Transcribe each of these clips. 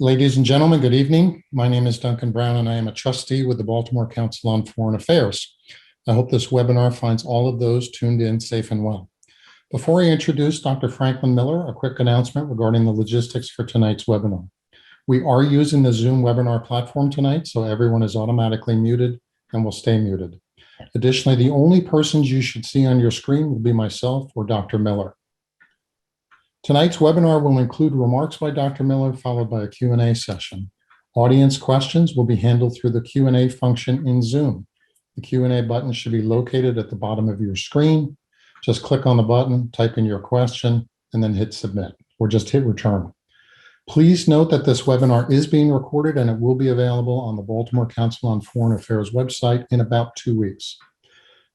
Ladies and gentlemen, good evening. My name is Duncan Brown, and I am a trustee with the Baltimore Council on Foreign Affairs. I hope this webinar finds all of those tuned in safe and well. Before I introduce Dr. Franklin Miller, a quick announcement regarding the logistics for tonight's webinar. We are using the Zoom webinar platform tonight, so everyone is automatically muted and will stay muted. Additionally, the only persons you should see on your screen will be myself or Dr. Miller. Tonight's webinar will include remarks by Dr. Miller, followed by a Q&A session. Audience questions will be handled through the Q&A function in Zoom. The Q&A button should be located at the bottom of your screen. Just click on the button, type in your question, and then hit submit, or just hit return. Please note that this webinar is being recorded and it will be available on the Baltimore Council on Foreign Affairs website in about 2 weeks.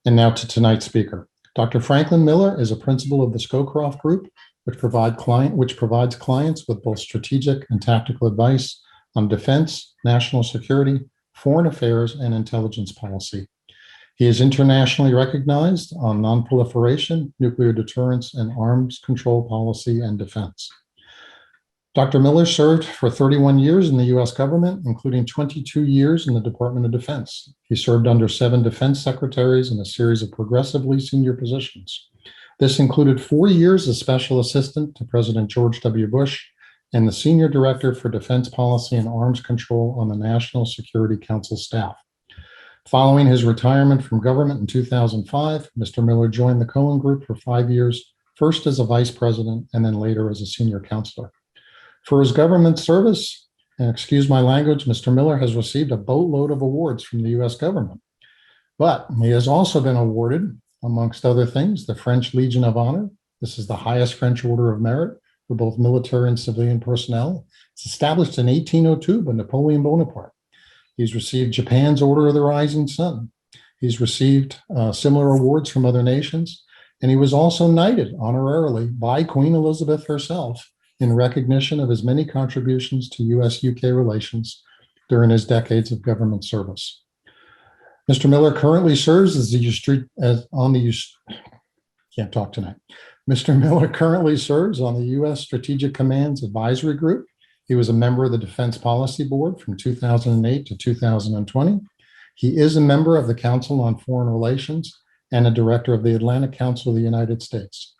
And now to tonight's speaker. Dr. Franklin Miller is a principal of the Scowcroft Group, which provides clients with both strategic and tactical advice on defense, national security, foreign affairs, and intelligence policy. He is internationally recognized on non-proliferation, nuclear deterrence, and arms control policy and defense. Dr. Miller served for 31 years in the U.S. government, including 22 years in the Department of Defense. He served under 7 defense secretaries in a series of progressively senior positions. This included 4 years as special assistant to President George W. Bush and the senior director for defense policy and arms control on the National Security Council staff. Following his retirement from government in 2005, Mr. Miller joined the Cohen Group for 5 years, first as a vice president and then later as a senior counselor. For his government service, and excuse my language, Mr. Miller has received a boatload of awards from the U.S. government, but he has also been awarded, amongst other things, the French Legion of Honor. This is the highest French Order of Merit for both military and civilian personnel. It's established in 1802 by Napoleon Bonaparte. He's received Japan's Order of the Rising Sun. He's received similar awards from other nations, and he was also knighted honorarily by Queen Elizabeth herself in recognition of his many contributions to U.S.-UK relations during his decades of government service. Mr. Miller currently serves as Mr. Miller currently serves on the U.S. Strategic Command's Advisory Group. He was a member of the Defense Policy Board from 2008 to 2020. He is a member of the Council on Foreign Relations and a director of the Atlantic Council of the United States.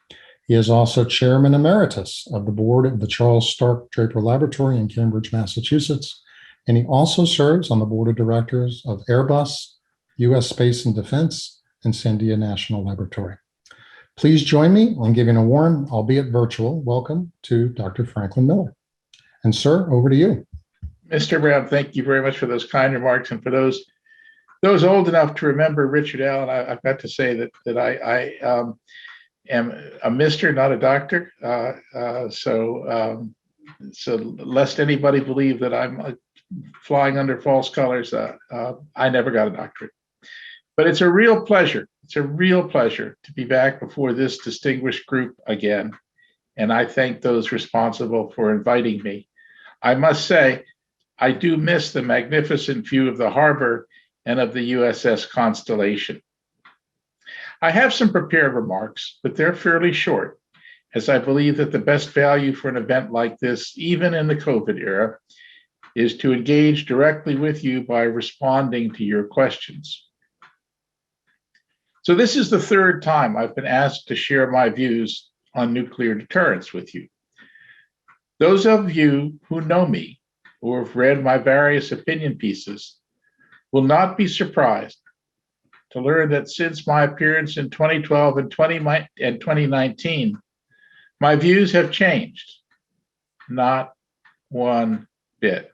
He is also chairman emeritus of the board of the Charles Stark Draper Laboratory in Cambridge, Massachusetts. And he also serves on the board of directors of Airbus, U.S. Space and Defense, and Sandia National Laboratory. Please join me in giving a warm, albeit virtual, welcome to Dr. Franklin Miller. And sir, over to you. Mr. Brown, thank you very much for those kind remarks. And for those old enough to remember Richard Allen, I've got to say that I am a Mr., not a doctor. So lest anybody believe that I'm flying under false colors, I never got a doctorate. But it's a real pleasure. It's a real pleasure to be back before this distinguished group again. And I thank those responsible for inviting me. I must say, I do miss the magnificent view of the harbor and of the USS Constellation. I have some prepared remarks, but they're fairly short, as I believe that the best value for an event like this, even in the COVID era, is to engage directly with you by responding to your questions. So this is the third time I've been asked to share my views on nuclear deterrence with you. Those of you who know me or have read my various opinion pieces will not be surprised to learn that since my appearance in 2012 and 2019, my views have changed, not one bit.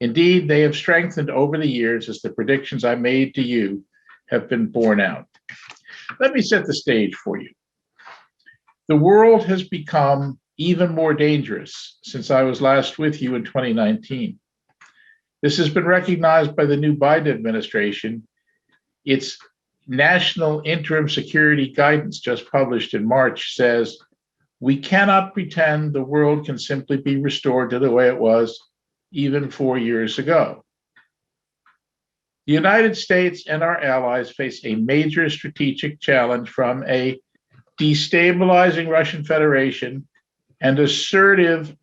Indeed, they have strengthened over the years as the predictions I made to you have been borne out. Let me set the stage for you. The world has become even more dangerous since I was last with you in 2019. This has been recognized by the new Biden administration. Its National Interim Security Guidance, just published in March, says, we cannot pretend the world can simply be restored to the way it was even 4 years ago. The United States and our allies face a major strategic challenge from a destabilizing Russian Federation and assertive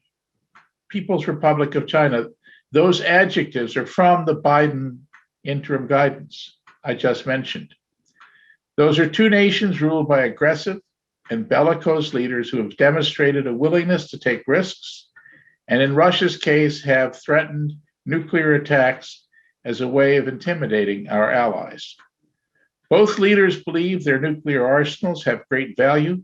People's Republic of China, those adjectives are from the Biden interim guidance I just mentioned. Those are two nations ruled by aggressive and bellicose leaders who have demonstrated a willingness to take risks, and in Russia's case, have threatened nuclear attacks as a way of intimidating our allies. Both leaders believe their nuclear arsenals have great value,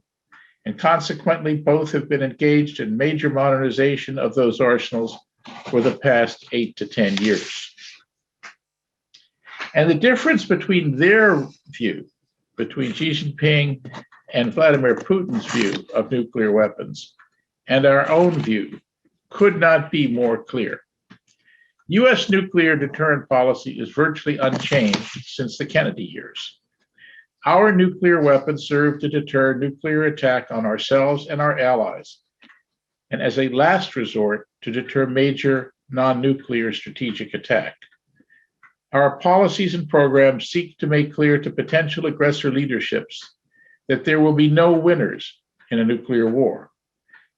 and consequently, both have been engaged in major modernization of those arsenals for the past 8 to 10 years. And the difference between their view, between Xi Jinping and Vladimir Putin's view of nuclear weapons, and our own view, could not be more clear. US nuclear deterrent policy is virtually unchanged since the Kennedy years. Our nuclear weapons serve to deter nuclear attack on ourselves and our allies, and as a last resort, to deter major non-nuclear strategic attack. Our policies and programs seek to make clear to potential aggressor leaderships that there will be no winners in a nuclear war,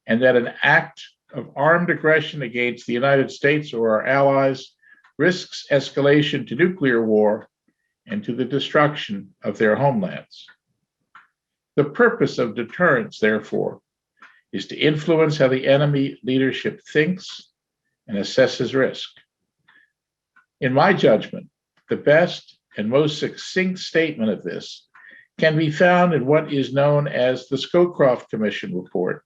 and that an act of armed aggression against the United States or our allies risks escalation to nuclear war and to the destruction of their homelands. The purpose of deterrence, therefore, is to influence how the enemy leadership thinks and assesses risk. In my judgment, the best and most succinct statement of this can be found in what is known as the Scowcroft Commission report,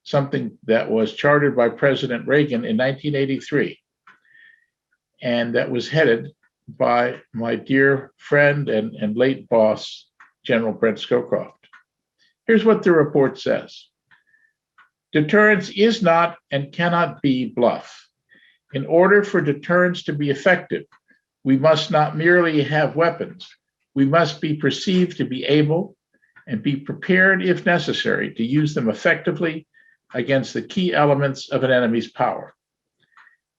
something that was chartered by President Reagan in 1983, and that was headed by my dear friend and late boss, General Brent Scowcroft. Here's what the report says. Deterrence is not and cannot be bluff. In order for deterrence to be effective, we must not merely have weapons, we must be perceived to be able and be prepared, if necessary, to use them effectively against the key elements of an enemy's power.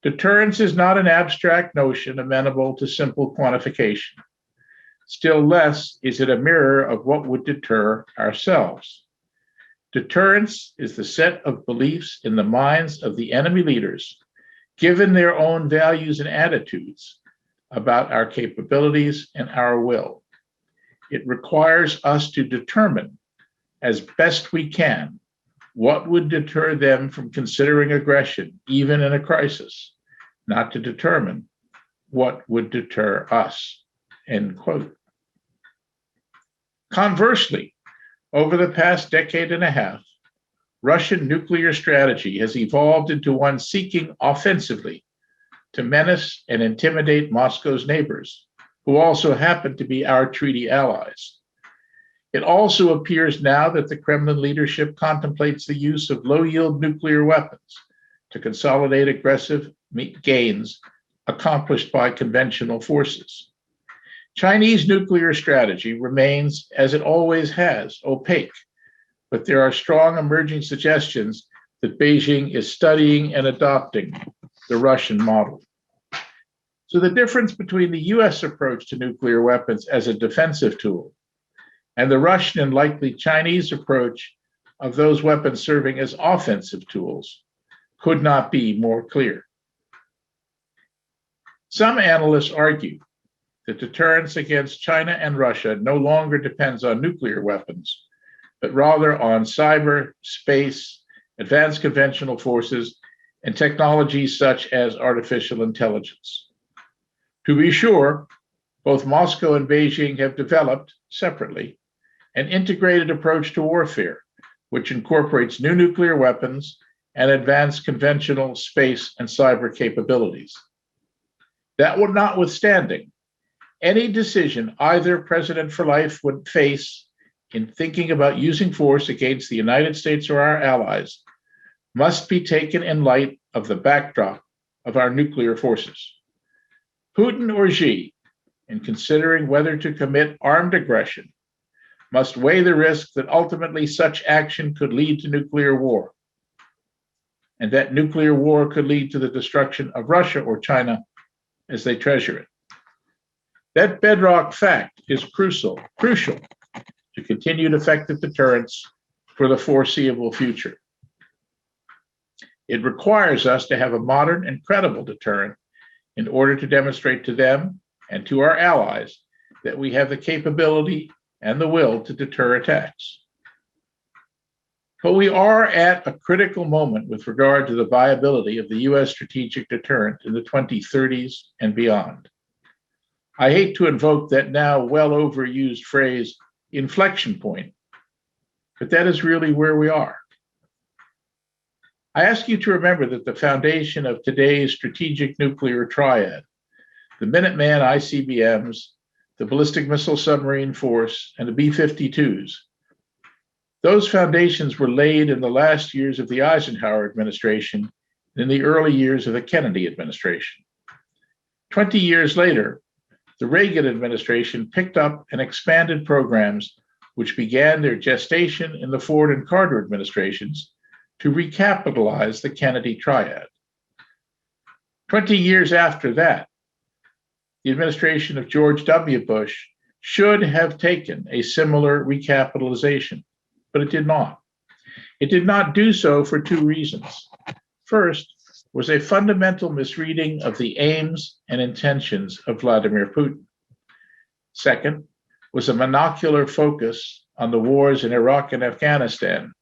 Deterrence is not an abstract notion amenable to simple quantification. Still less is it a mirror of what would deter ourselves. Deterrence is the set of beliefs in the minds of the enemy leaders, given their own values and attitudes about our capabilities and our will. It requires us to determine, as best we can, what would deter them from considering aggression, even in a crisis, not to determine what would deter us, end quote. Conversely, over the past decade and a half, Russian nuclear strategy has evolved into one seeking offensively to menace and intimidate Moscow's neighbors, who also happen to be our treaty allies. It also appears now that the Kremlin leadership contemplates the use of low-yield nuclear weapons to consolidate aggressive gains accomplished by conventional forces. Chinese nuclear strategy remains, as it always has, opaque, but there are strong emerging suggestions that Beijing is studying and adopting the Russian model. So the difference between the US approach to nuclear weapons as a defensive tool and the Russian and likely Chinese approach of those weapons serving as offensive tools could not be more clear. Some analysts argue that deterrence against China and Russia no longer depends on nuclear weapons, but rather on cyber, space, advanced conventional forces, and technologies such as artificial intelligence. To be sure, both Moscow and Beijing have developed, separately, an integrated approach to warfare, which incorporates new nuclear weapons and advanced conventional space and cyber capabilities. That would notwithstanding, any decision either President for life would face in thinking about using force against the United States or our allies must be taken in light of the backdrop of our nuclear forces. Putin or Xi, in considering whether to commit armed aggression, must weigh the risk that ultimately such action could lead to nuclear war, and that nuclear war could lead to the destruction of Russia or China as they treasure it. That bedrock fact is crucial to continued effective deterrence for the foreseeable future. It requires us to have a modern and credible deterrent in order to demonstrate to them and to our allies that we have the capability and the will to deter attacks. But we are at a critical moment with regard to the viability of the U.S. strategic deterrent in the 2030s and beyond. I hate to invoke that now well overused phrase, inflection point, but that is really where we are. I ask you to remember that the foundation of today's strategic nuclear triad, the Minuteman Icbms, the Ballistic Missile Submarine Force, and the B-52s, those foundations were laid in the last years of the Eisenhower administration and in the early years of the Kennedy administration. 20 years later, the Reagan administration picked up and expanded programs which began their gestation in the Ford and Carter administrations to recapitalize the Kennedy triad. 20 years after that, the administration of George W. Bush should have taken a similar recapitalization, but it did not. It did not do so for two reasons. First was a fundamental misreading of the aims and intentions of Vladimir Putin. Second was a monocular focus on the wars in Iraq and Afghanistan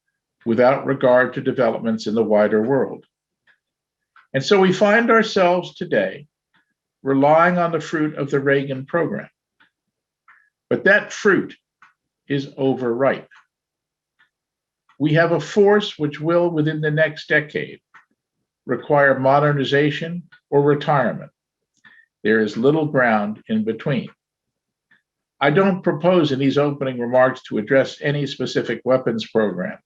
without regard to developments in the wider world. And so we find ourselves today relying on the fruit of the Reagan program. But that fruit is overripe. We have a force which will, within the next decade, require modernization or retirement. There is little ground in between. I don't propose in these opening remarks to address any specific weapons program,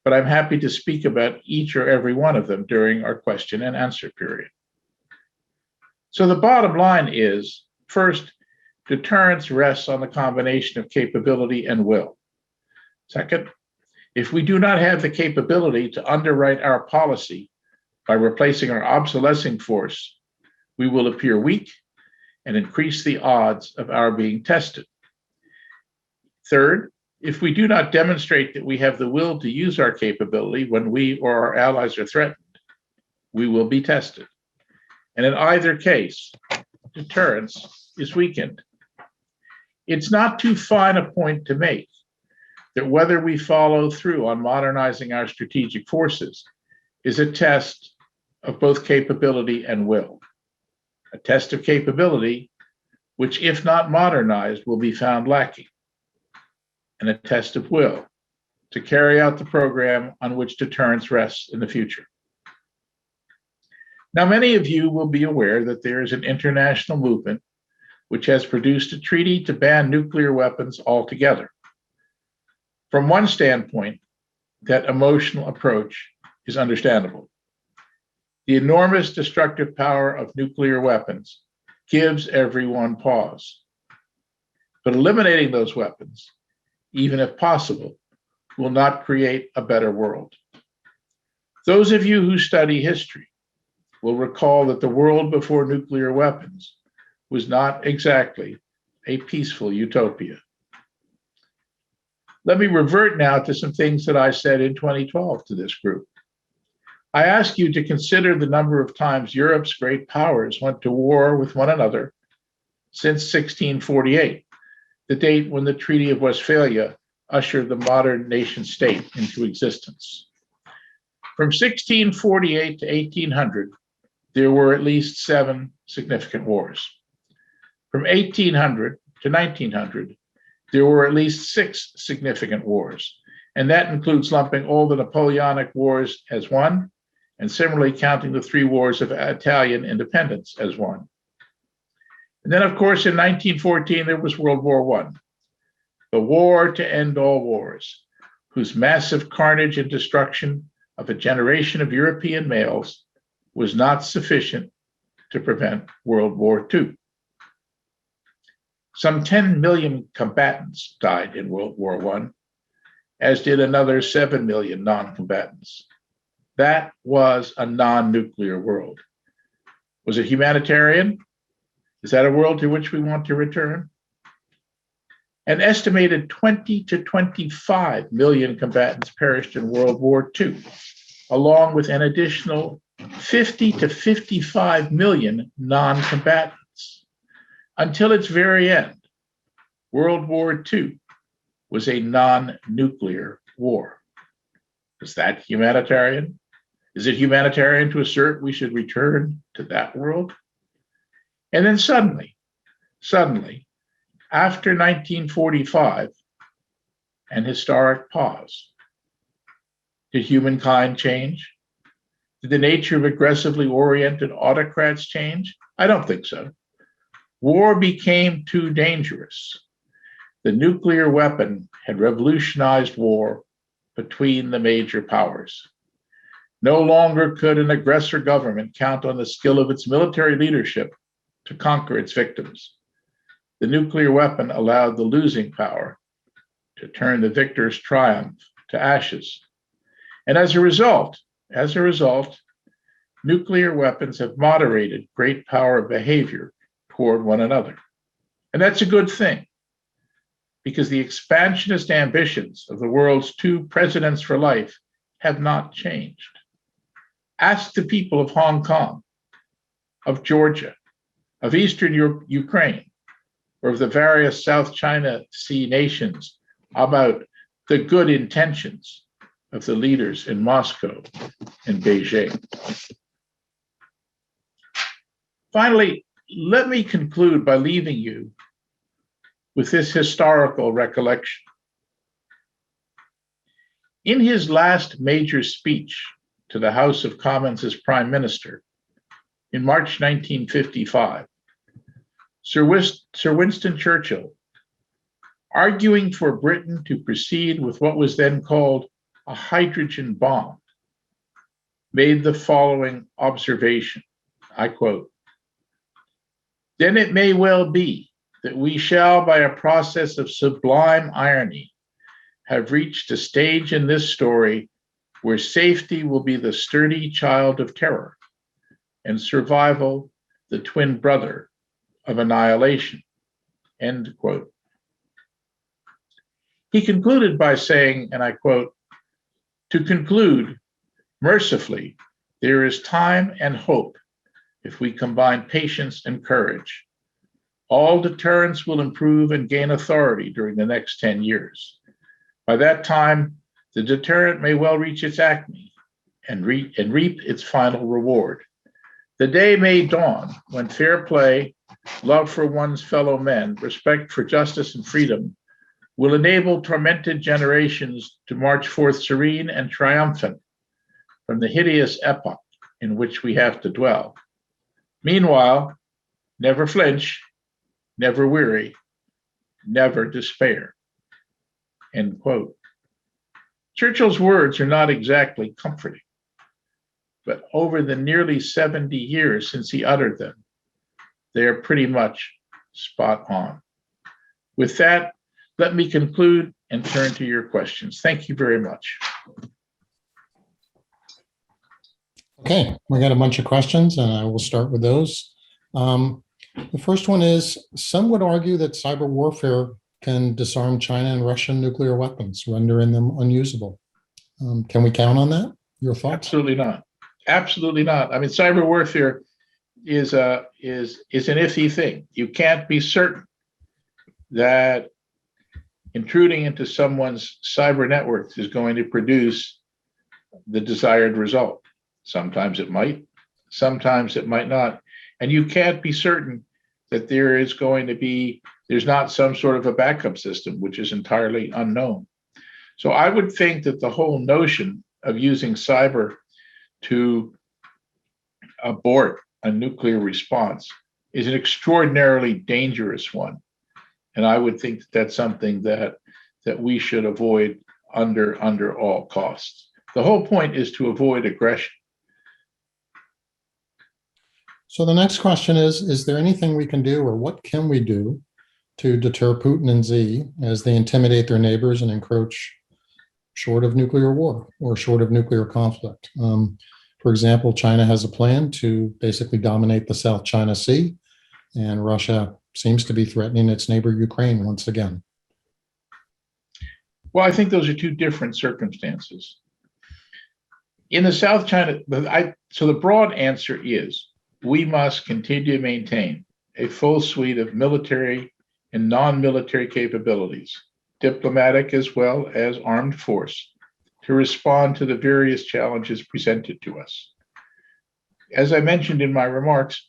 but I'm happy to speak about each or every one of them during our question and answer period. So the bottom line is, first, deterrence rests on the combination of capability and will. Second, if we do not have the capability to underwrite our policy by replacing our obsolescing force, we will appear weak and increase the odds of our being tested. Third, if we do not demonstrate that we have the will to use our capability when we or our allies are threatened, we will be tested. And in either case, deterrence is weakened. It's not too fine a point to make that whether we follow through on modernizing our strategic forces is a test of both capability and will. A test of capability, which if not modernized, will be found lacking, and a test of will to carry out the program on which deterrence rests in the future. Now, many of you will be aware that there is an international movement which has produced a treaty to ban nuclear weapons altogether. From one standpoint, that emotional approach is understandable. The enormous destructive power of nuclear weapons gives everyone pause. But eliminating those weapons, even if possible, will not create a better world. Those of you who study history will recall that the world before nuclear weapons was not exactly a peaceful utopia. Let me revert now to some things that I said in 2012 to this group. I ask you to consider the number of times Europe's great powers went to war with one another since 1648, the date when the Treaty of Westphalia ushered the modern nation state into existence. From 1648 to 1800, there were at least 7 significant wars. From 1800 to 1900, there were at least 6 significant wars, and that includes lumping all the Napoleonic Wars as one, and similarly counting the 3 wars of Italian independence as one. And then, of course, in 1914, there was World War I, the war to end all wars, whose massive carnage and destruction of a generation of European males was not sufficient to prevent World War II. Some 10 million combatants died in World War I, as did another 7 million non-combatants. That was a non-nuclear world. Was it humanitarian? Is that a world to which we want to return? An estimated 20 to 25 million combatants perished in World War II. along with an additional 50 to 55 million non-combatants. Until its very end, World War II was a non-nuclear war. Is that humanitarian? Is it humanitarian to assert we should return to that world? And then suddenly, after 1945, an historic pause. Did humankind change? Did the nature of aggressively oriented autocrats change? I don't think so. War became too dangerous. The nuclear weapon had revolutionized war between the major powers. No longer could an aggressor government count on the skill of its military leadership to conquer its victims. The nuclear weapon allowed the losing power to turn the victor's triumph to ashes. And as a result, nuclear weapons have moderated great power behavior toward one another. And that's a good thing, because the expansionist ambitions of the world's two presidents for life have not changed. Ask the people of Hong Kong, of Georgia, of Eastern Ukraine, or of the various South China Sea nations about the good intentions of the leaders in Moscow and Beijing. Finally, let me conclude by leaving you with this historical recollection. In his last major speech to the House of Commons as Prime Minister in March 1955, Sir Winston Churchill, arguing for Britain to proceed with what was then called a hydrogen bomb, made the following observation, I quote, "Then it may well be that we shall, by a process of sublime irony, have reached a stage in this story where safety will be the sturdy child of terror and survival the twin brother of annihilation," end quote. He concluded by saying, and I quote, "To conclude, mercifully, there is time and hope if we combine patience and courage. All deterrence will improve and gain authority during the next 10 years. By that time, the deterrent may well reach its acme and reap its final reward. The day may dawn when fair play, love for one's fellow men, respect for justice and freedom will enable tormented generations to march forth serene and triumphant from the hideous epoch in which we have to dwell. Meanwhile, never flinch, never weary, never despair," end quote. Churchill's words are not exactly comforting, but over the nearly 70 years since he uttered them, they are pretty much spot on. With that, let me conclude and turn to your questions. Thank you very much. Okay, we got a bunch of questions and I will start with those. The first one is, some would argue that cyber warfare can disarm China and Russian nuclear weapons, rendering them unusable. Can we count on that? Your thoughts? Absolutely not. Absolutely not. I mean, cyber warfare is an iffy thing. You can't be certain that intruding into someone's cyber networks is going to produce the desired result. Sometimes it might, sometimes it might not. And you can't be certain that there's not some sort of a backup system, which is entirely unknown. So I would think that the whole notion of using cyber to abort a nuclear response is an extraordinarily dangerous one. And I would think that that's something that we should avoid under all costs. The whole point is to avoid aggression. So the next question is there anything we can do, or what can we do to deter Putin and Xi as they intimidate their neighbors and encroach short of nuclear war or short of nuclear conflict? For example, China has a plan to basically dominate the South China Sea, and Russia seems to be threatening its neighbor Ukraine once again. Well, I think those are two different circumstances. In the South China, so the broad answer is we must continue to maintain a full suite of military and non-military capabilities, diplomatic as well as armed force, to respond to the various challenges presented to us. As I mentioned in my remarks,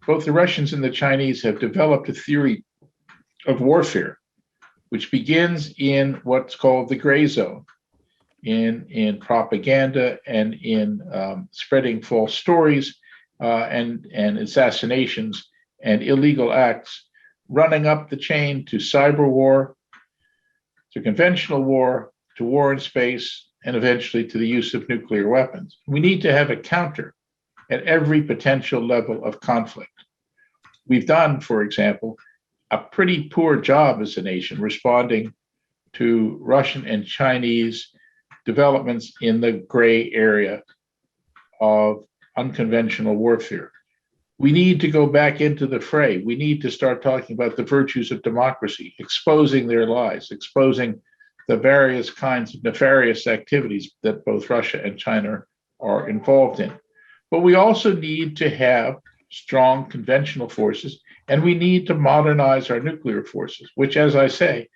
both the Russians and the Chinese have developed a theory of warfare, which begins in what's called the gray zone, in propaganda and in spreading false stories and assassinations and illegal acts, running up the chain to cyber war, to conventional war, to war in space, and eventually to the use of nuclear weapons. We need to have a counter at every potential level of conflict. We've done, for example, a pretty poor job as a nation responding to Russian and Chinese developments in the gray area of unconventional warfare. We need to go back into the fray. We need to start talking about the virtues of democracy, exposing their lies, exposing the various kinds of nefarious activities that both Russia and China are involved in. But we also need to have strong conventional forces, and we need to modernize our nuclear forces, which, as I say,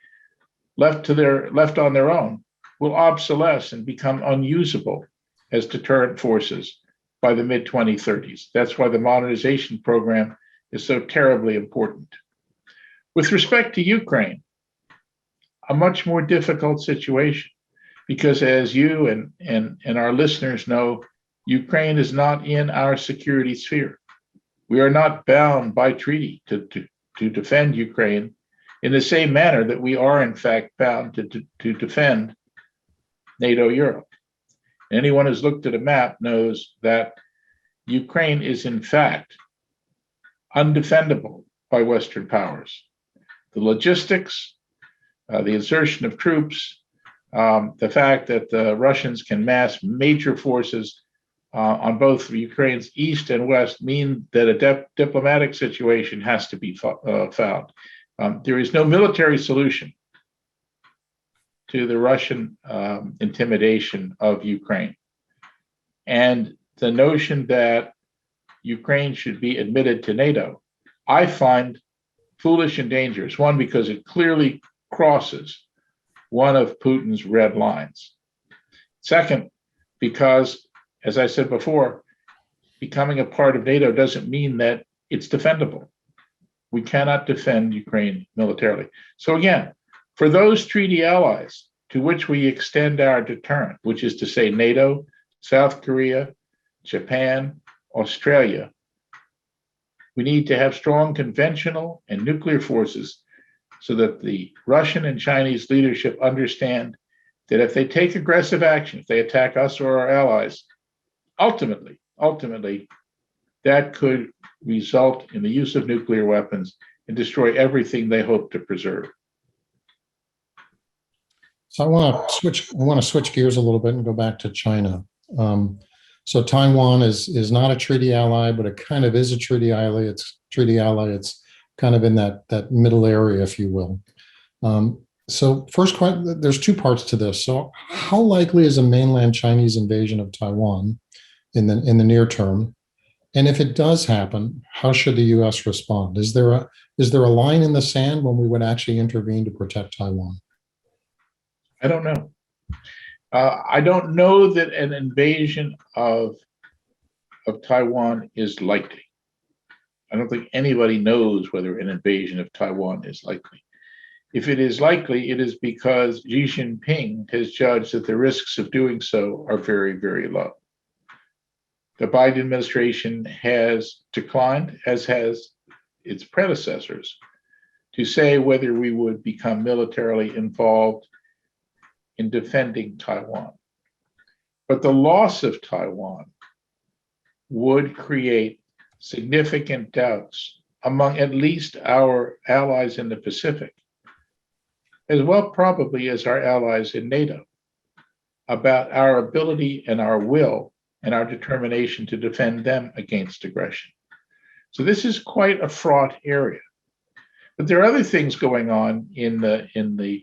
left on their own, will obsolesce and become unusable as deterrent forces by the mid-2030s. That's why the modernization program is so terribly important. With respect to Ukraine, a much more difficult situation, because as you and our listeners know, Ukraine is not in our security sphere. We are not bound by treaty to defend Ukraine in the same manner that we are, in fact, bound to defend NATO Europe. Anyone who's looked at a map knows that Ukraine is, in fact, undefendable by Western powers. The logistics, the insertion of troops, the fact that the Russians can mass major forces on both Ukraine's east and west mean that a diplomatic situation has to be found. There is no military solution to the Russian intimidation of Ukraine. And the notion that Ukraine should be admitted to NATO, I find foolish and dangerous. One, because it clearly crosses one of Putin's red lines. Second, because, as I said before, becoming a part of NATO doesn't mean that it's defendable. We cannot defend Ukraine militarily. So again, for those treaty allies to which we extend our deterrent, which is to say NATO, South Korea, Japan, Australia, we need to have strong conventional and nuclear forces so that the Russian and Chinese leadership understand that if they take aggressive action, if they attack us or our allies, ultimately, that could result in the use of nuclear weapons and destroy everything they hope to preserve. So I want to switch gears a little bit and go back to China. So Taiwan is not a treaty ally, but it kind of is a treaty ally. It's kind of in that middle area, if you will. So first, there's two parts to this. So how likely is a mainland Chinese invasion of Taiwan in the near term? And if it does happen, how should the U.S. respond? Is there a line in the sand when we would actually intervene to protect Taiwan? I don't know. I don't know that an invasion of Taiwan is likely. I don't think anybody knows whether an invasion of Taiwan is likely. If it is likely, it is because Xi Jinping has judged that the risks of doing so are very, very low. The Biden administration has declined, as has its predecessors, to say whether we would become militarily involved in defending Taiwan. But the loss of Taiwan would create significant doubts among at least our allies in the Pacific, as well probably as our allies in NATO, about our ability and our will and our determination to defend them against aggression. So this is quite a fraught area. But there are other things going on in the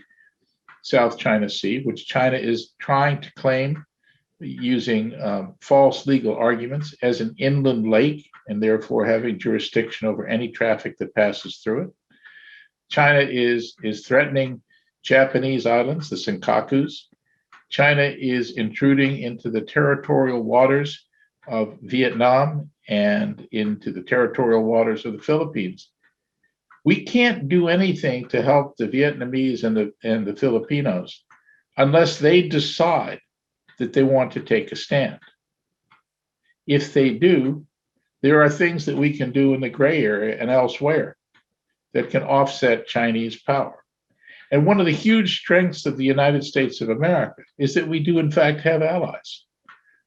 South China Sea, which China is trying to claim using false legal arguments as an inland lake and therefore having jurisdiction over any traffic that passes through it. China is threatening Japanese islands, the Senkakus. China is intruding into the territorial waters of Vietnam and into the territorial waters of the Philippines. We can't do anything to help the Vietnamese and the Filipinos unless they decide that they want to take a stand. If they do, there are things that we can do in the gray area and elsewhere that can offset Chinese power. And one of the huge strengths of the United States of America is that we do in fact have allies.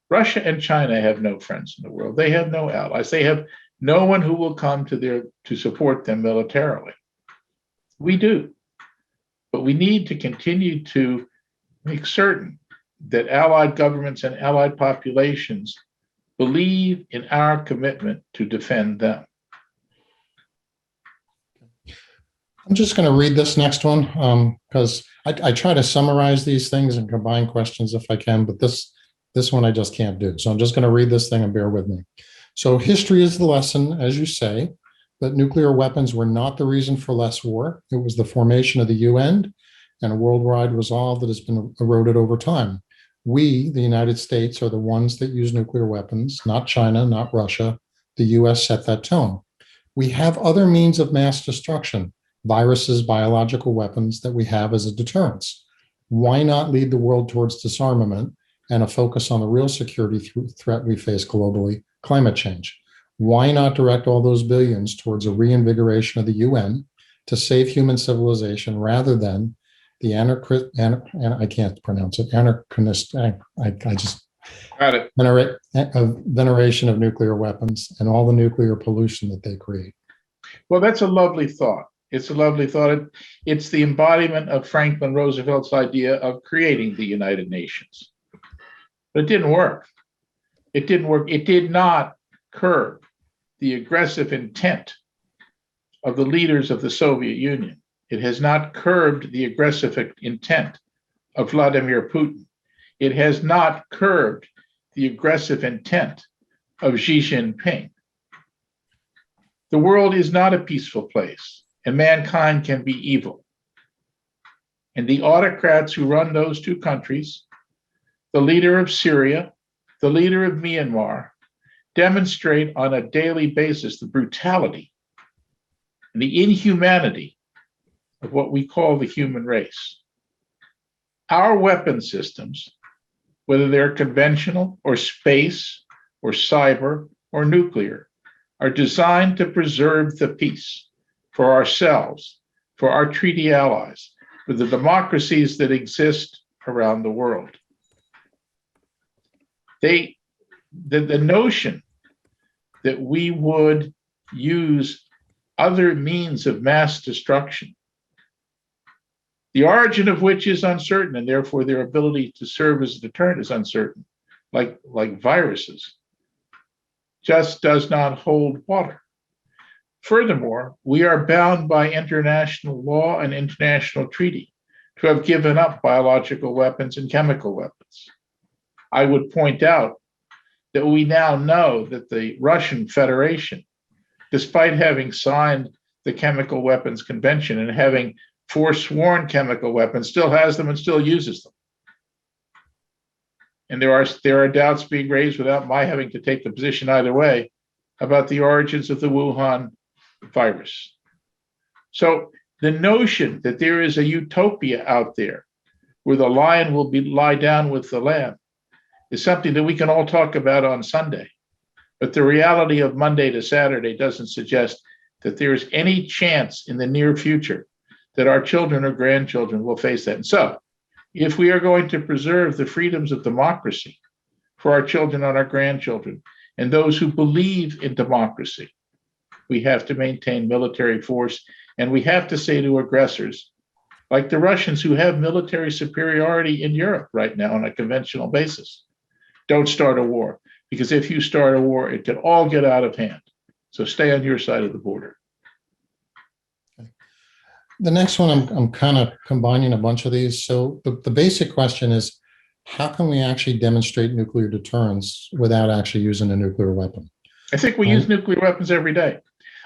Russia and China have no friends in the world. They have no allies. They have no one who will come to support them militarily. We do. But we need to continue to make certain that allied governments and allied populations believe in our commitment to defend them. I'm just going to read this next one because I try to summarize these things and combine questions if I can, but this one I just can't do. So I'm just going to read this thing and bear with me. So history is the lesson, as you say, that nuclear weapons were not the reason for less war. It was the formation of the UN and a worldwide resolve that has been eroded over time. We, the United States, are the ones that use nuclear weapons, not China, not Russia. The US set that tone. We have other means of mass destruction, viruses, biological weapons that we have as a deterrence. Why not lead the world towards disarmament and a focus on the real security threat we face globally, climate change? Why not direct all those billions towards a reinvigoration of the UN to save human civilization rather than the I can't pronounce it, anarchist, I just Got it. Veneration of nuclear weapons and all the nuclear pollution that they create. Well, that's a lovely thought. It's a lovely thought. It's the embodiment of Franklin Roosevelt's idea of creating the United Nations. But it didn't work. It didn't work. It did not curb the aggressive intent of the leaders of the Soviet Union. It has not curbed the aggressive intent of Vladimir Putin. It has not curbed the aggressive intent of Xi Jinping. The world is not a peaceful place, and mankind can be evil. And the autocrats who run those two countries, the leader of Syria, the leader of Myanmar, demonstrate on a daily basis the brutality and the inhumanity of what we call the human race. Our weapon systems, whether they're conventional or space or cyber or nuclear, are designed to preserve the peace for ourselves, for our treaty allies, for the democracies that exist around the world. The notion that we would use other means of mass destruction, the origin of which is uncertain, and therefore their ability to serve as a deterrent is uncertain, like viruses, just does not hold water. Furthermore, we are bound by international law and international treaty to have given up biological weapons and chemical weapons. I would point out that we now know that the Russian Federation, despite having signed the Chemical Weapons Convention and having forsworn chemical weapons, still has them and still uses them. And there are doubts being raised, without my having to take the position either way, about the origins of the Wuhan virus. So the notion that there is a utopia out there where the lion will lie down with the lamb is something that we can all talk about on Sunday. But the reality of Monday to Saturday doesn't suggest that there is any chance in the near future that our children or grandchildren will face that. And so, if we are going to preserve the freedoms of democracy for our children and our grandchildren, and those who believe in democracy, we have to maintain military force, and we have to say to aggressors, like the Russians who have military superiority in Europe right now on a conventional basis, don't start a war, because if you start a war, it can all get out of hand. So stay on your side of the border. The next one, I'm kind of combining a bunch of these. So the basic question is, how can we actually demonstrate nuclear deterrence without actually using a nuclear weapon? I think we use nuclear weapons every day.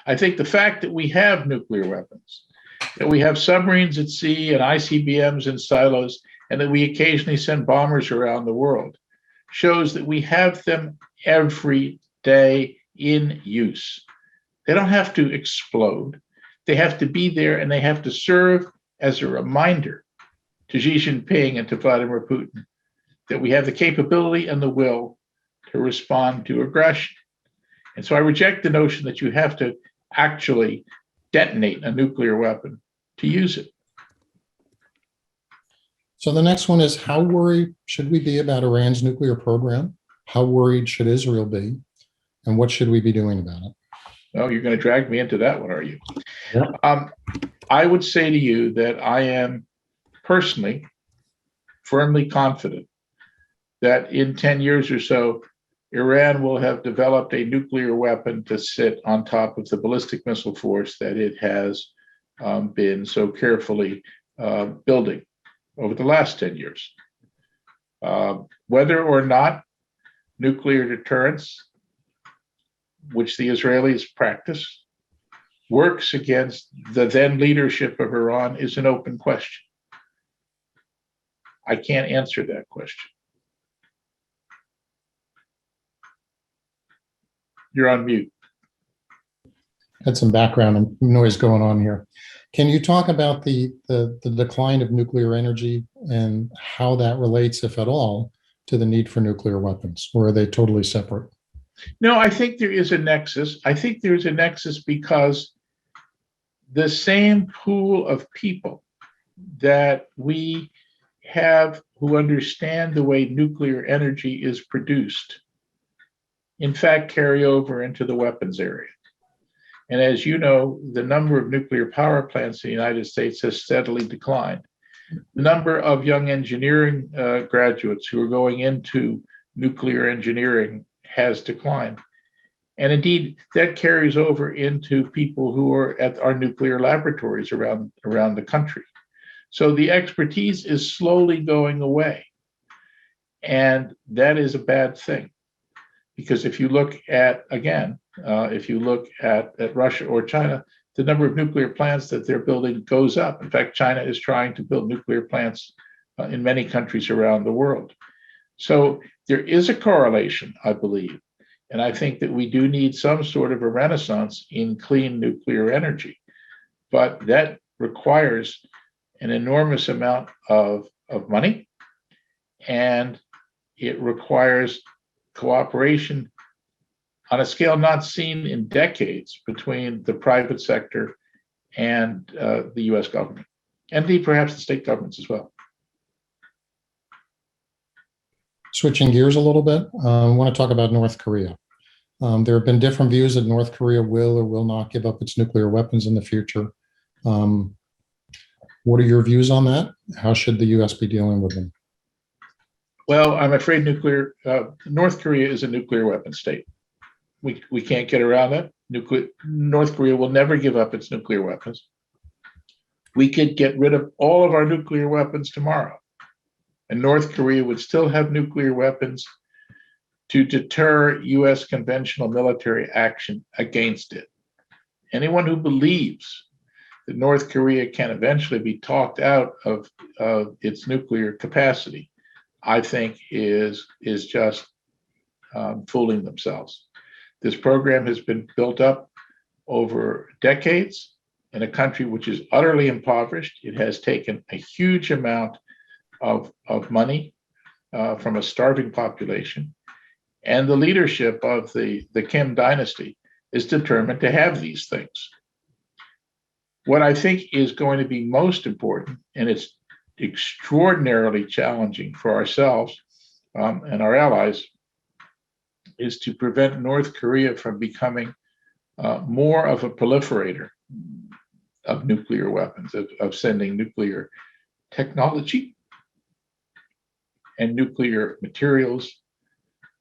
I think the fact that we have nuclear weapons, that we have submarines at sea and ICBMs in silos, and that we occasionally send bombers around the world shows that we have them every day in use. They don't have to explode. They have to be there, and they have to serve as a reminder to Xi Jinping and to Vladimir Putin that we have the capability and the will to respond to aggression. And so I reject the notion that you have to actually detonate a nuclear weapon to use it. So the next one is, how worried should we be about Iran's nuclear program? How worried should Israel be? And what should we be doing about it? Oh, you're going to drag me into that one, are you? Yeah. I would say to you that I am personally firmly confident that in 10 years or so, Iran will have developed a nuclear weapon to sit on top of the ballistic missile force that it has been so carefully building over the last 10 years. Whether or not nuclear deterrence, which the Israelis practice, works against the then leadership of Iran is an open question. I can't answer that question. You're on mute. Had some background noise going on here. Can you talk about the decline of nuclear energy and how that relates, if at all, to the need for nuclear weapons, or are they totally separate? No, I think there is a nexus. I think there's a nexus because the same pool of people that we have who understand the way nuclear energy is produced, in fact, carry over into the weapons area. And as you know, the number of nuclear power plants in the United States has steadily declined. The number of young engineering graduates who are going into nuclear engineering has declined. And indeed, that carries over into people who are at our nuclear laboratories around the country. So the expertise is slowly going away. And that is a bad thing. Because if you look at, again, if you look at Russia or China, the number of nuclear plants that they're building goes up. In fact, China is trying to build nuclear plants in many countries around the world. So there is a correlation, I believe. And I think that we do need some sort of a renaissance in clean nuclear energy. But that requires an enormous amount of money, and it requires cooperation on a scale not seen in decades between the private sector and the US government, and perhaps the state governments as well. Switching gears a little bit, I want to talk about North Korea. There have been different views that North Korea will or will not give up its nuclear weapons in the future. What are your views on that? How should the US be dealing with them? Well, I'm afraid North Korea is a nuclear weapon state. We can't get around that. North Korea will never give up its nuclear weapons. We could get rid of all of our nuclear weapons tomorrow, and North Korea would still have nuclear weapons to deter US conventional military action against it. Anyone who believes that North Korea can eventually be talked out of its nuclear capacity, I think is just fooling themselves. This program has been built up over decades in a country which is utterly impoverished. It has taken a huge amount of money from a starving population. And the leadership of the Kim dynasty is determined to have these things. What I think is going to be most important, and it's extraordinarily challenging for ourselves and our allies, is to prevent North Korea from becoming more of a proliferator of nuclear weapons, of sending nuclear technology and nuclear materials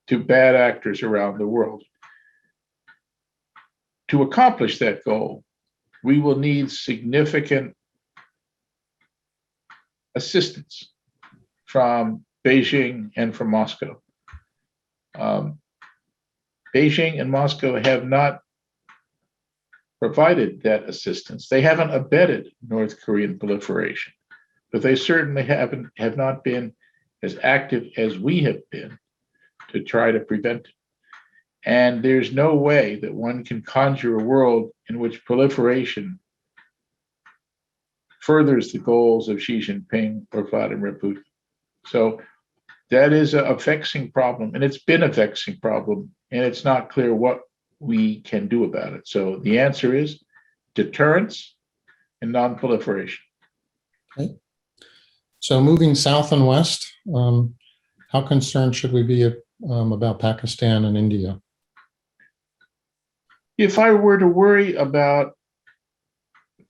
to bad actors around the world. To accomplish that goal, we will need significant assistance from Beijing and from Moscow. Beijing and Moscow have not provided that assistance. They haven't abetted North Korean proliferation, but they certainly have not been as active as we have been to try to prevent it. And there's no way that one can conjure a world in which proliferation furthers the goals of Xi Jinping or Vladimir Putin. So that is a vexing problem, and it's been a vexing problem, and it's not clear what we can do about it. So the answer is deterrence and non-proliferation. Okay. So moving south and west, how concerned should we be about Pakistan and India? If I were to worry about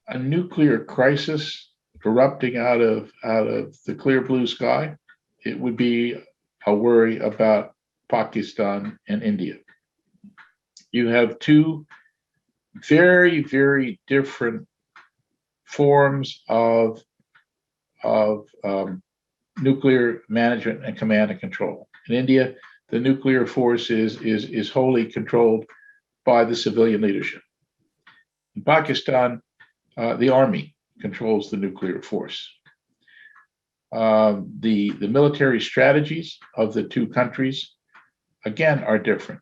a nuclear crisis erupting out of the clear blue sky, it would be a worry about Pakistan and India. You have two very, very different forms of nuclear management and command and control. In India, the nuclear force is wholly controlled by the civilian leadership. In Pakistan, the army controls the nuclear force. The military strategies of the two countries, again, are different.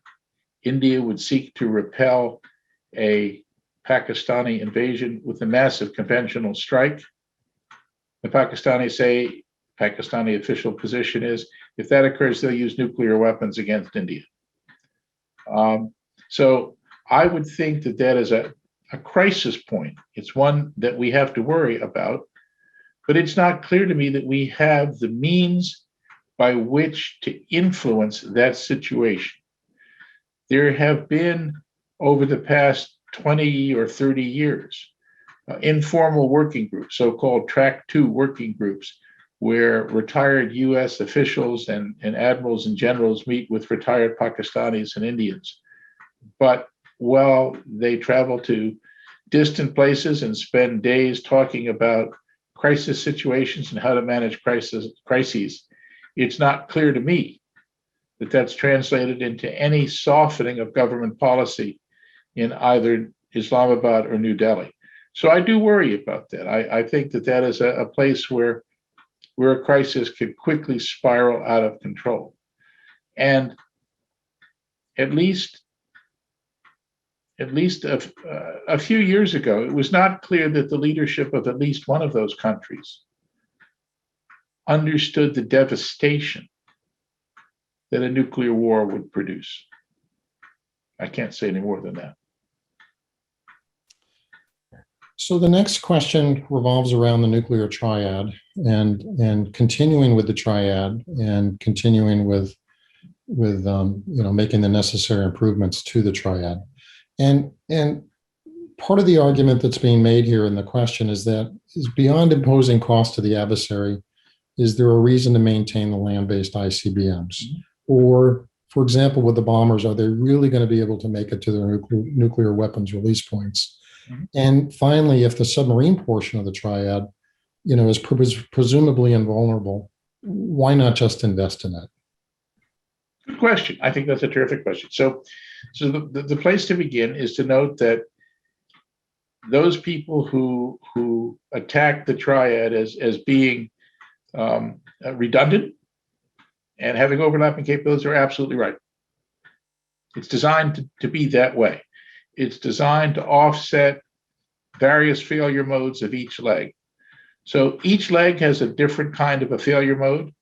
India would seek to repel a Pakistani invasion with a massive conventional strike. The Pakistani official position is, if that occurs, they'll use nuclear weapons against India. So I would think that is a crisis point. It's one that we have to worry about, but it's not clear to me that we have the means by which to influence that situation. There have been, over the past 20 or 30 years, informal working groups, so-called Track 2 working groups, where retired US officials and admirals and generals meet with retired Pakistanis and Indians. But while they travel to distant places and spend days talking about crisis situations and how to manage crises, it's not clear to me that that's translated into any softening of government policy in either Islamabad or New Delhi. So I do worry about that. I think that is a place where a crisis could quickly spiral out of control. And at least a few years ago, it was not clear that the leadership of at least one of those countries understood the devastation that a nuclear war would produce. I can't say any more than that. So the next question revolves around the nuclear triad and continuing with the triad and continuing with making the necessary improvements to the triad. And part of the argument that's being made here in the question is beyond imposing cost to the adversary, is there a reason to maintain the land-based ICBMs? Or, for example, with the bombers, are they really going to be able to make it to their nuclear weapons release points? And finally, if the submarine portion of the triad, is presumably invulnerable, why not just invest in it? Good question. I think that's a terrific question. So the place to begin is to note that those people who attack the triad as being redundant and having overlapping capabilities are absolutely right. It's designed to be that way. It's designed to offset various failure modes of each leg. So each leg has a different kind of a failure mode,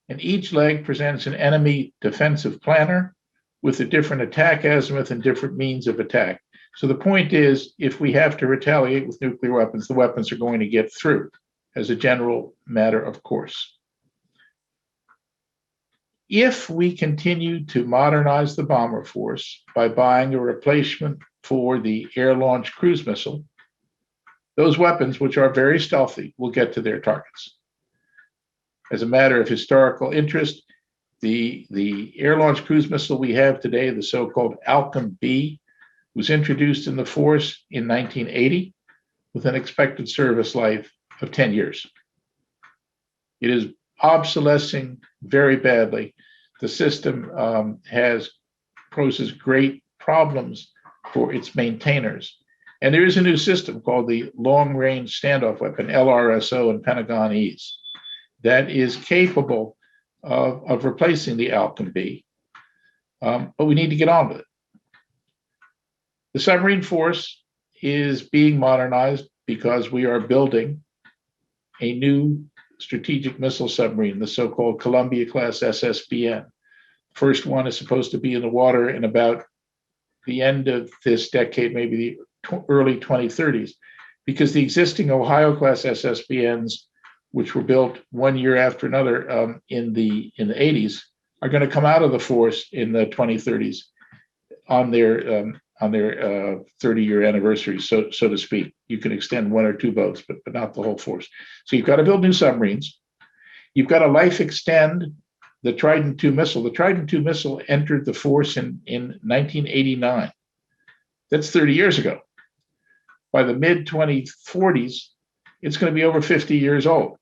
and each leg presents an enemy defensive planner with a different attack azimuth and different means of attack. So the point is, if we have to retaliate with nuclear weapons, the weapons are going to get through as a general matter of course. If we continue to modernize the bomber force by buying a replacement for the air-launched cruise missile, those weapons, which are very stealthy, will get to their targets. As a matter of historical interest, the air-launched cruise missile we have today, the so-called Alchem B, was introduced in the force in 1980 with an expected service life of 10 years. It is obsolescing very badly. The system poses great problems for its maintainers. And there is a new system called the Long Range Standoff Weapon, LRSO and Pentagon E's, that is capable of replacing the Alchem B, but we need to get on with it. The submarine force is being modernized because we are building a new strategic missile submarine, the so-called Columbia-class SSBN. First one is supposed to be in the water in about the end of this decade, maybe the early 2030s, because the existing Ohio-class SSBNs, which were built 1 year after another in the 80s, are going to come out of the force in the 2030s on their 30-year anniversary, so to speak. You can extend one or two boats, but not the whole force. So you've got to build new submarines. You've got to life extend the Trident II missile. The Trident II missile entered the force in 1989. That's 30 years ago. By the mid-2040s, it's going to be over 50 years old.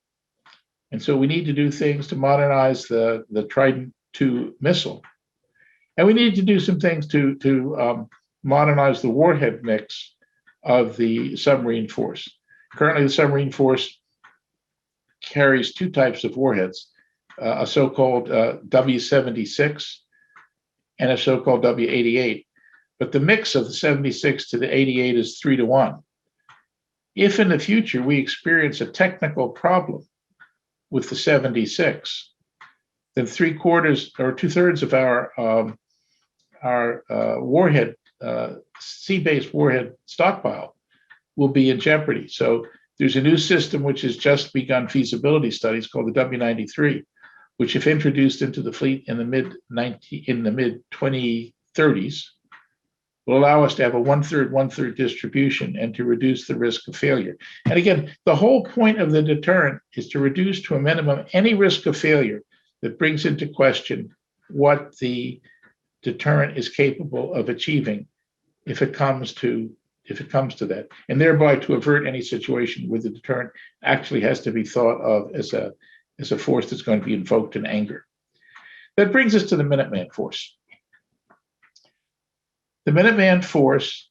And so we need to do things to modernize the Trident II missile. And we need to do some things to modernize the warhead mix of the submarine force. Currently, the submarine force carries two types of warheads, a so-called W76 and a so-called W88. But the mix of the 76 to the 88 is 3-to-1. If in the future we experience a technical problem with the 76, then 3/4 or 2/3 of our warhead, sea-based warhead stockpile will be in jeopardy. So there's a new system which has just begun feasibility studies called the W93, which, if introduced into the fleet in the mid-2030s, will allow us to have a 1/3 distribution and to reduce the risk of failure. And again, the whole point of the deterrent is to reduce to a minimum any risk of failure that brings into question what the deterrent is capable of achieving if it comes to that, and thereby to avert any situation where the deterrent actually has to be thought of as a force that's going to be invoked in anger. That brings us to the Minuteman Force. The Minuteman Force,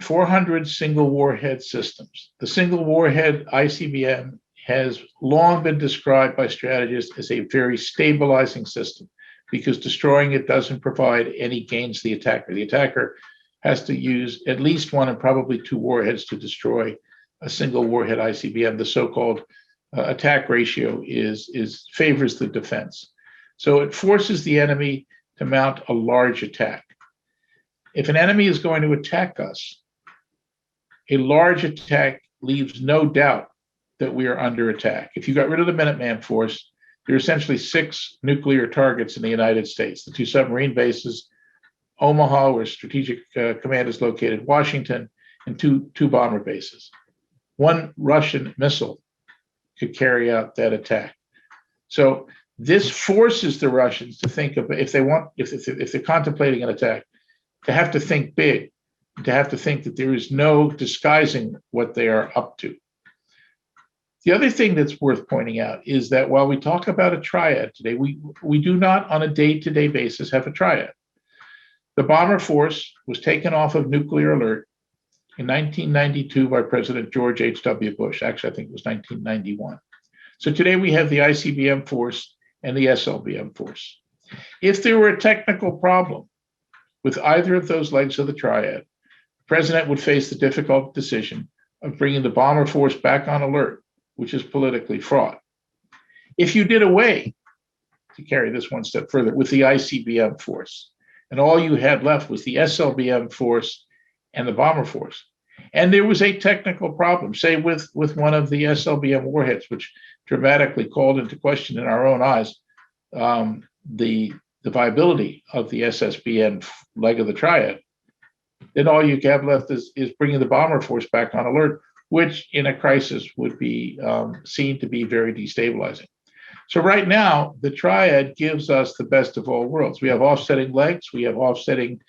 400 single warhead systems. The single warhead ICBM has long been described by strategists as a very stabilizing system because destroying it doesn't provide any gains to the attacker. The attacker has to use at least one and probably two warheads to destroy a single warhead ICBM. The so-called attack ratio favors the defense. So it forces the enemy to mount a large attack. If an enemy is going to attack us, a large attack leaves no doubt that we are under attack. If you got rid of the Minuteman Force, there are essentially 6 nuclear targets in the United States: the 2 submarine bases, Omaha, where Strategic Command is located, Washington, and two bomber bases. One Russian missile could carry out that attack. So this forces the Russians to think of, if they're contemplating an attack, to have to think big, to have to think that there is no disguising what they are up to. The other thing that's worth pointing out is that while we talk about a triad today, we do not on a day-to-day basis have a triad. The bomber force was taken off of nuclear alert in 1992 by President George H.W. Bush. Actually, I think it was 1991. So today we have the ICBM force and the SLBM force. If there were a technical problem with either of those legs of the triad, the president would face the difficult decision of bringing the bomber force back on alert, which is politically fraught. If you did away, to carry this one step further, with the ICBM force, and all you had left was the SLBM force and the bomber force, and there was a technical problem, say with one of the SLBM warheads, which dramatically called into question in our own eyes the viability of the SSBN leg of the triad, then all you have left is bringing the bomber force back on alert, which in a crisis would be seen to be very destabilizing. So right now, the triad gives us the best of all worlds. We have offsetting legs, we have offsetting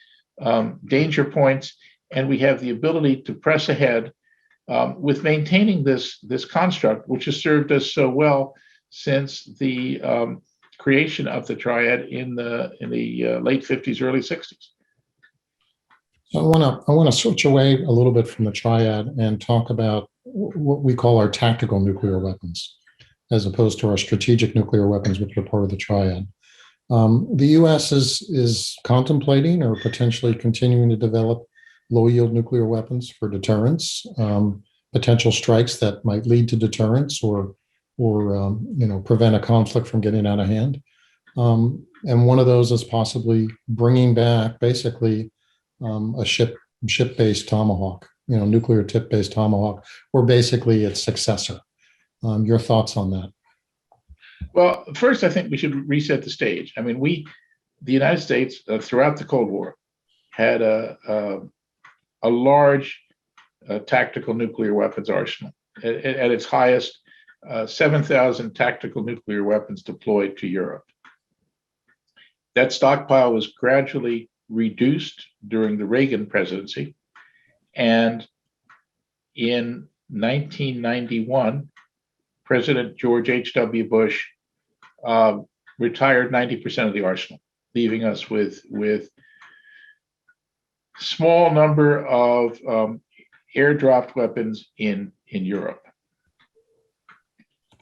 danger points, and we have the ability to press ahead with maintaining this construct, which has served us so well since the creation of the triad in the late 50s, early 60s. So I want to switch away a little bit from the triad and talk about what we call our tactical nuclear weapons, as opposed to our strategic nuclear weapons, which are part of the triad. The U.S. is contemplating or potentially continuing to develop low-yield nuclear weapons for deterrence, potential strikes that might lead to deterrence or prevent a conflict from getting out of hand. And one of those is possibly bringing back basically a ship-based Tomahawk, nuclear tip-based Tomahawk, or basically its successor. Your thoughts on that? Well, first, I think we should reset the stage. I mean, the United States, throughout the Cold War, had a large tactical nuclear weapons arsenal. At its highest, 7,000 tactical nuclear weapons deployed to Europe. That stockpile was gradually reduced during the Reagan presidency. And in 1991, President George H.W. Bush retired 90% of the arsenal, leaving us with small number of airdropped weapons in Europe.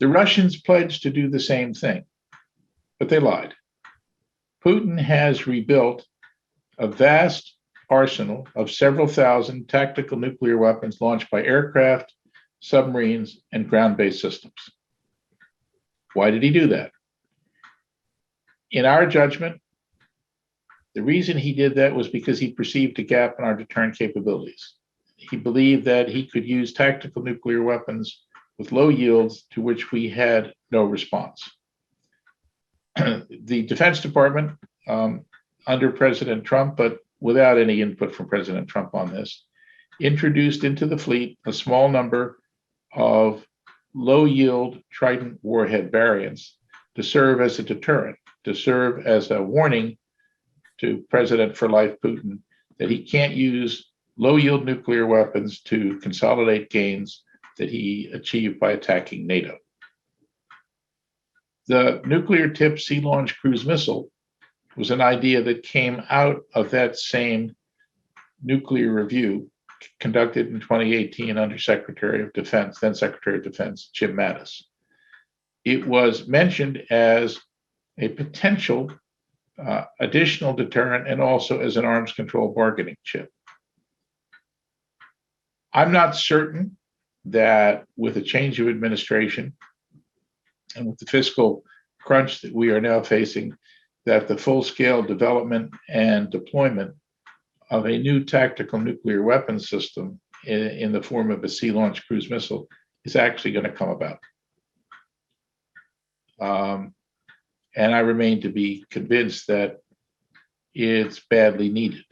The Russians pledged to do the same thing, but they lied. Putin has rebuilt a vast arsenal of several thousand tactical nuclear weapons launched by aircraft, submarines, and ground-based systems. Why did he do that? In our judgment, the reason he did that was because he perceived a gap in our deterrent capabilities. He believed that he could use tactical nuclear weapons with low yields to which we had no response. The Defense Department, under President Trump, but without any input from President Trump on this, introduced into the fleet a small number of low-yield Trident warhead variants to serve as a deterrent, to serve as a warning to President for Life Putin that he can't use low-yield nuclear weapons to consolidate gains that he achieved by attacking NATO. The nuclear-tipped sea-launched cruise missile was an idea that came out of that same nuclear review conducted in 2018 under Secretary of Defense, then Secretary of Defense, Jim Mattis. It was mentioned as a potential additional deterrent and also as an arms control bargaining chip. I'm not certain that with a change of administration and with the fiscal crunch that we are now facing, that the full-scale development and deployment of a new tactical nuclear weapons system in the form of a sea-launched cruise missile is actually going to come about. And I remain to be convinced that it's badly needed,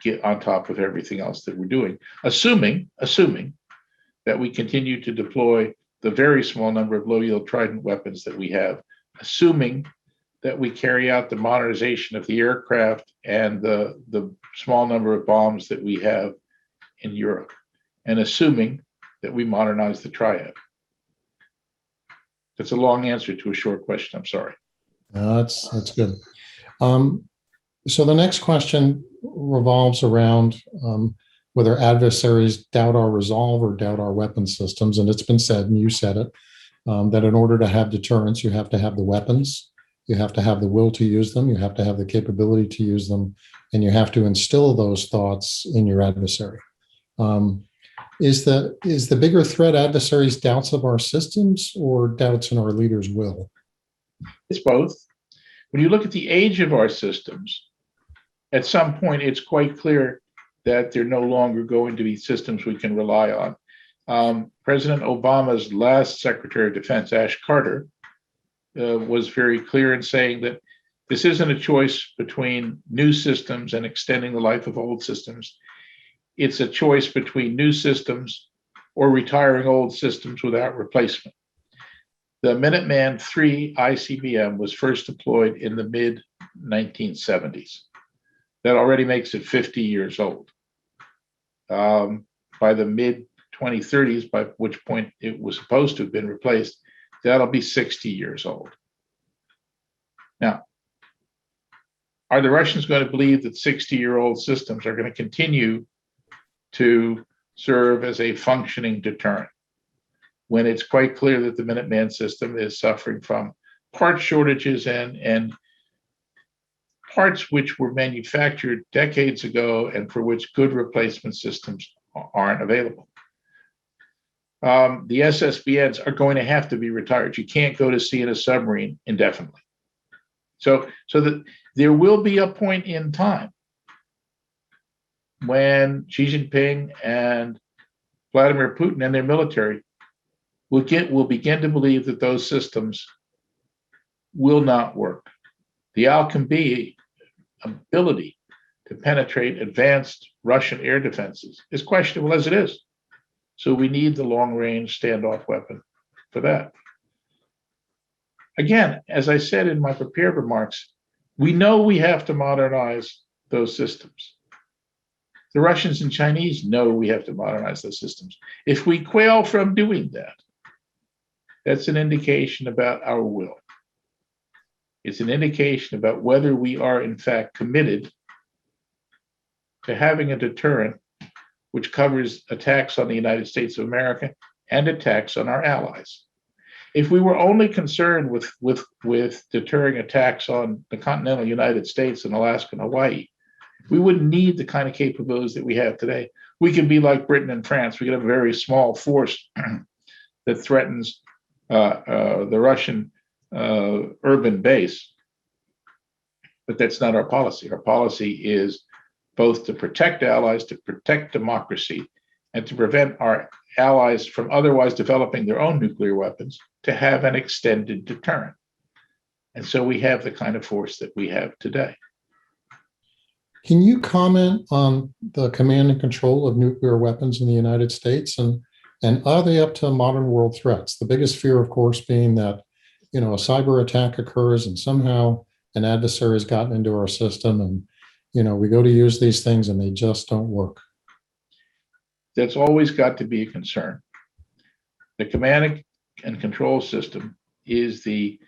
get on top of everything else that we're doing, assuming that we continue to deploy the very small number of low-yield Trident weapons that we have, assuming that we carry out the modernization of the aircraft and the small number of bombs that we have in Europe, and assuming that we modernize the triad. That's a long answer to a short question. I'm sorry. That's good. So the next question revolves around whether adversaries doubt our resolve or doubt our weapon systems. And it's been said, and you said it, that in order to have deterrence, you have to have the weapons, you have to have the will to use them, you have to have the capability to use them, and you have to instill those thoughts in your adversary. Is the bigger threat adversaries' doubts of our systems or doubts in our leaders' will? It's both. When you look at the age of our systems, at some point it's quite clear that they're no longer going to be systems we can rely on. President Obama's last Secretary of Defense, Ash Carter, was very clear in saying that this isn't a choice between new systems and extending the life of old systems. It's a choice between new systems or retiring old systems without replacement. The Minuteman III Icbm was first deployed in the mid-1970s. That already makes it 50 years old. By the mid-2030s, by which point it was supposed to have been replaced, that'll be 60 years old. Now, are the Russians going to believe that 60-year-old systems are going to continue to serve as a functioning deterrent when it's quite clear that the Minuteman system is suffering from part shortages and parts which were manufactured decades ago and for which good replacement systems aren't available? The SSBNs are going to have to be retired. You can't go to sea in a submarine indefinitely. So that there will be a point in time when Xi Jinping and Vladimir Putin and their military will begin to believe that those systems will not work. The Al-Khabi ability to penetrate advanced Russian air defenses is questionable as it is. So we need the long-range standoff weapon for that. Again, as I said in my prepared remarks, we know we have to modernize those systems. The Russians and Chinese know we have to modernize those systems. If we quail from doing that, that's an indication about our will. It's an indication about whether we are in fact committed to having a deterrent which covers attacks on the United States of America and attacks on our allies. If we were only concerned with deterring attacks on the continental United States and Alaska and Hawaii, we wouldn't need the kind of capabilities that we have today. We could be like Britain and France. We could have a very small force that threatens the Russian urban base. But that's not our policy. Our policy is both to protect allies, to protect democracy, and to prevent our allies from otherwise developing their own nuclear weapons, to have an extended deterrent. And so we have the kind of force that we have today. Can you comment on the command and control of nuclear weapons in the United States, and are they up to modern world threats? The biggest fear, of course, being that, a cyber attack occurs and somehow an adversary has gotten into our system, and we go to use these things and they just don't work. That's always got to be a concern. The command and control system is the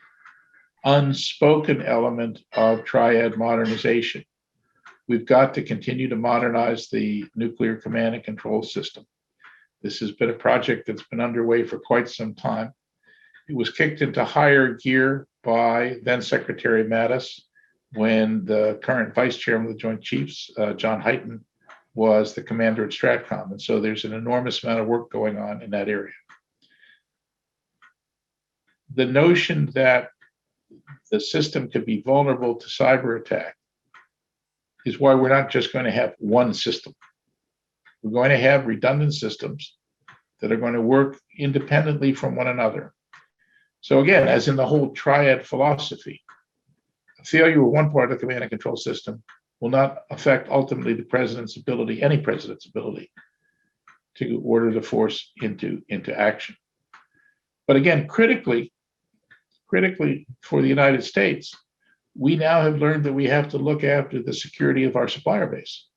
unspoken element of triad modernization. We've got to continue to modernize the nuclear command and control system. This has been a project that's been underway for quite some time. It was kicked into higher gear by then Secretary Mattis when the current Vice Chairman of the Joint Chiefs, John Hyten, was the commander at STRATCOM. And so there's an enormous amount of work going on in that area. The notion that the system could be vulnerable to cyber attack is why we're not just going to have one system. We're going to have redundant systems that are going to work independently from one another. So again, as in the whole triad philosophy, a failure of one part of the command and control system will not affect ultimately the president's ability, any president's ability, to order the force into action. But again, critically for the United States, we now have learned that we have to look after the security of our supplier base.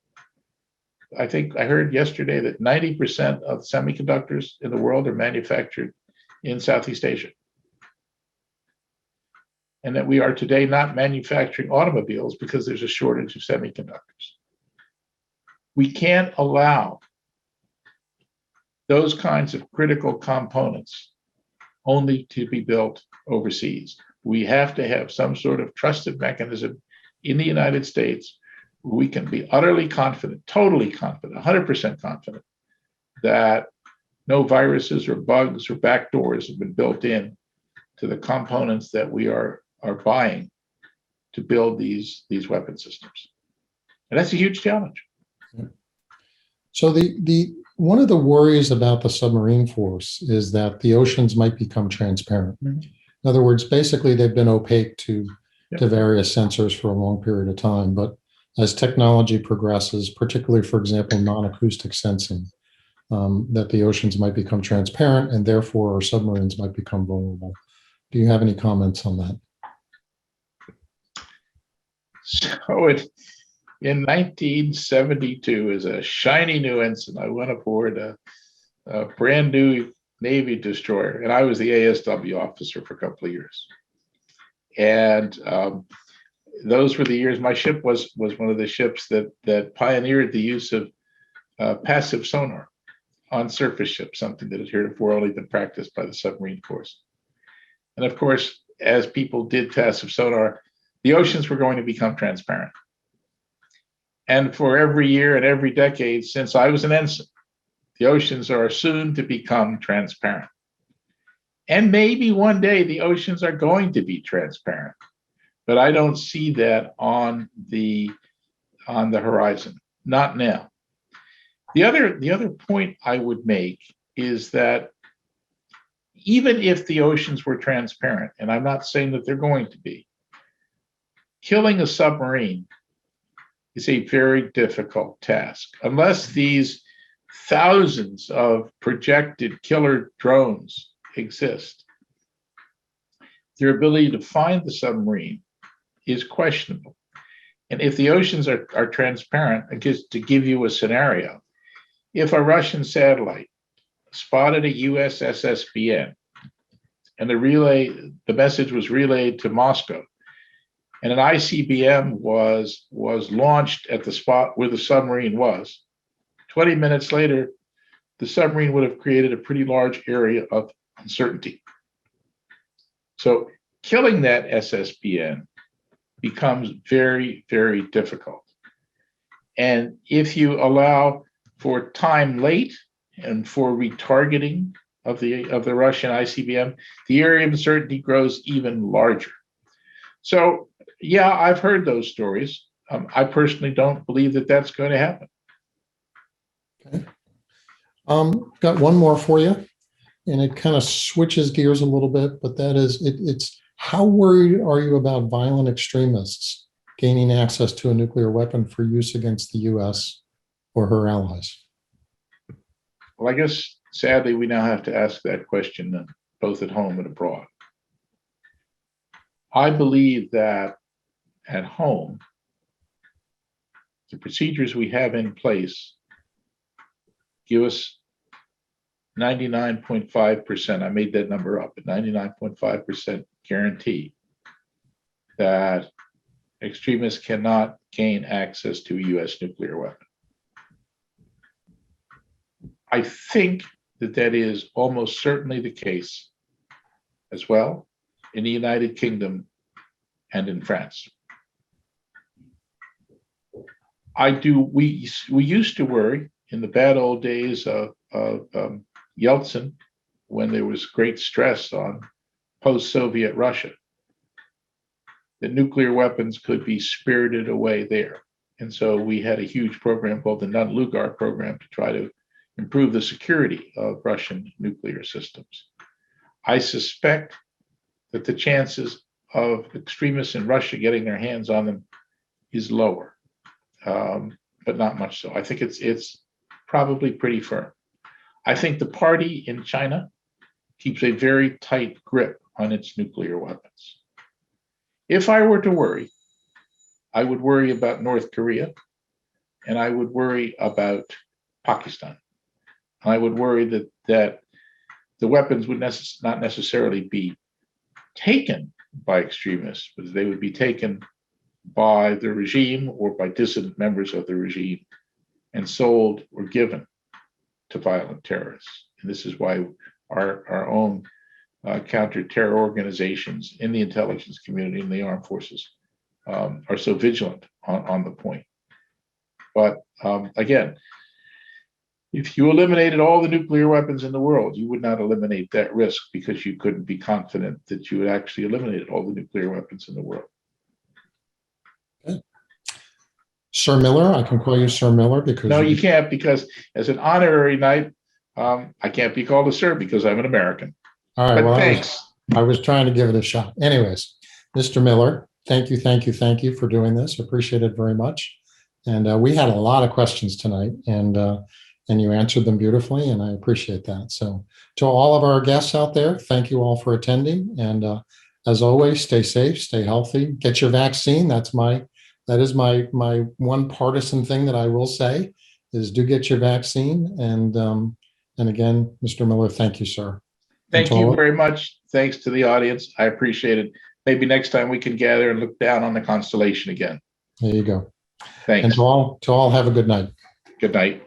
I think I heard yesterday that 90% of semiconductors in the world are manufactured in Southeast Asia. And that we are today not manufacturing automobiles because there's a shortage of semiconductors. We can't allow those kinds of critical components only to be built overseas. We have to have some sort of trusted mechanism in the United States where we can be utterly confident, totally confident, 100% confident that no viruses or bugs or backdoors have been built in to the components that we are buying to build these weapon systems. And that's a huge challenge. So the one of the worries about the submarine force is that the oceans might become transparent. Mm-hmm. In other words, basically they've been opaque to various sensors for a long period of time. But as technology progresses, particularly, for example, non-acoustic sensing, that the oceans might become transparent and therefore our submarines might become vulnerable. Do you have any comments on that? So in 1972, as a shiny new ensign, I went aboard a brand new Navy destroyer, and I was the ASW officer for a couple of years. And those were the years my ship was one of the ships that pioneered the use of passive sonar on surface ships, something that had heretofore only been practiced by the submarine force. And of course, as people did passive sonar, the oceans were going to become transparent. And for every year and every decade since I was an ensign, the oceans are soon to become transparent. And maybe one day the oceans are going to be transparent, but I don't see that on the horizon, not now. The other point I would make is that even if the oceans were transparent, and I'm not saying that they're going to be, killing a submarine is a very difficult task. Unless these thousands of projected killer drones exist, their ability to find the submarine is questionable. And if the oceans are transparent, just to give you a scenario, if a Russian satellite spotted a US SSBN and the message was relayed to Moscow, and an ICBM was launched at the spot where the submarine was, 20 minutes later, the submarine would have created a pretty large area of uncertainty. So killing that SSBN becomes very, very difficult. And if you allow for time late and for retargeting of the Russian ICBM, the area of uncertainty grows even larger. So yeah, I've heard those stories. I personally don't believe that that's going to happen. Okay. Got one more for you, and it kind of switches gears a little bit, but that is, it's how worried are you about violent extremists gaining access to a nuclear weapon for use against the US or her allies? Well, I guess, sadly, we now have to ask that question both at home and abroad. I believe that at home, the procedures we have in place give us 99.5%, I made that number up, but 99.5% guarantee that extremists cannot gain access to a US nuclear weapon. I think that is almost certainly the case as well in the United Kingdom and in France. We used to worry in the bad old days of Yeltsin, when there was great stress on post-Soviet Russia, that nuclear weapons could be spirited away there. And so we had a huge program called the non-Lugar program to try to improve the security of Russian nuclear systems. I suspect that the chances of extremists in Russia getting their hands on them is lower, but not much so. I think it's probably pretty firm. I think the party in China keeps a very tight grip on its nuclear weapons. If I were to worry, I would worry about North Korea, and I would worry about Pakistan. I would worry that the weapons would not necessarily be taken by extremists, but they would be taken by the regime or by dissident members of the regime and sold or given to violent terrorists. And this is why our own counter-terror organizations in the intelligence community and the armed forces are so vigilant on the point. But again, if you eliminated all the nuclear weapons in the world, you would not eliminate that risk because you couldn't be confident that you had actually eliminated all the nuclear weapons in the world. Okay. Sir Miller, I can call you Sir Miller because— No, you can't, because as an honorary knight, I can't be called a sir because I'm an American. All right, but well, thanks. I was trying to give it a shot. Anyways, Mr. Miller, thank you for doing this. Appreciate it very much. And we had a lot of questions tonight, and you answered them beautifully, and I appreciate that. So to all of our guests out there, thank you all for attending. And as always, stay safe, stay healthy, get your vaccine. That is my one partisan thing that I will say is do get your vaccine. And And again, Mr. Miller, thank you, sir. Thank And to you all- very much. Thanks to the audience. I appreciate it. Maybe next time we can gather and look down on the constellation again. There you go. And Thanks. to all, have a good night. Good night.